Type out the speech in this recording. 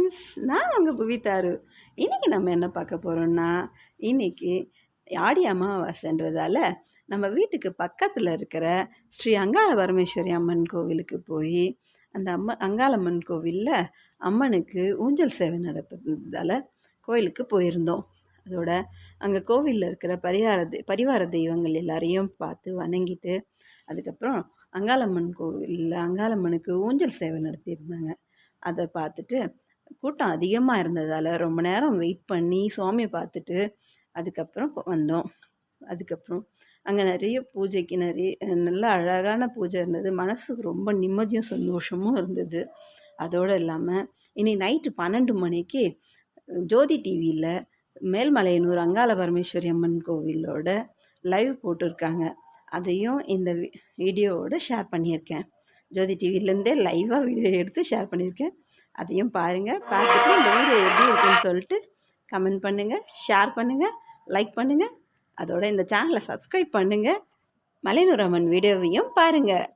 Friends, நான் உங்கள் புவித்தாரு. இன்றைக்கி நம்ம என்ன பார்க்க போகிறோம்னா, இன்றைக்கி ஆடி அமாவாசைன்றதால நம்ம வீட்டுக்கு பக்கத்தில் இருக்கிற ஸ்ரீ அங்காள பரமேஸ்வரி அம்மன் கோவிலுக்கு போய் அந்த அங்காளம்மன் கோவிலில் அம்மனுக்கு ஊஞ்சல் சேவை நடப்பதால் கோவிலுக்கு போயிருந்தோம். அதோட அங்கே கோவிலில் இருக்கிற பரிவார தெய்வங்கள் எல்லாரையும் பார்த்து வணங்கிட்டு, அதுக்கப்புறம் அங்காளம்மன் கோவிலில் அங்காளம்மனுக்கு ஊஞ்சல் சேவை நடத்தியிருந்தாங்க. அதை பார்த்துட்டு கூட்டம் அதிகமாக இருந்ததால் ரொம்ப நேரம் வெயிட் பண்ணி சுவாமியை பார்த்துட்டு அதுக்கப்புறம் வந்தோம். அதுக்கப்புறம் அங்கே நிறைய பூஜைக்கு நல்ல அழகான பூஜை இருந்தது. மனசுக்கு ரொம்ப நிம்மதியும் சந்தோஷமும் இருந்தது. அதோடு இல்லாமல் இன்றைக்கி நைட்டு 12 மணிக்கு ஜோதி டிவியில் மேல்மலையனூர் அங்காள பரமேஸ்வரி அம்மன் கோவிலோட லைவ் போட்டிருக்காங்க. அதையும் இந்த வீடியோவோட ஷேர் பண்ணியிருக்கேன். ஜோதி டிவிலேருந்தே லைவாக வீடியோ எடுத்து ஷேர் பண்ணியிருக்கேன். அதையும் பாருங்கள். பார்த்துட்டு இந்த வீடியோ எப்படி இருக்குன்னு சொல்லிட்டு கமெண்ட் பண்ணுங்கள், ஷேர் பண்ணுங்கள், லைக் பண்ணுங்கள். அதோட இந்த சேனலை சப்ஸ்கிரைப் பண்ணுங்கள். மலையனூர் அம்மன் வீடியோவையும் பாருங்கள்.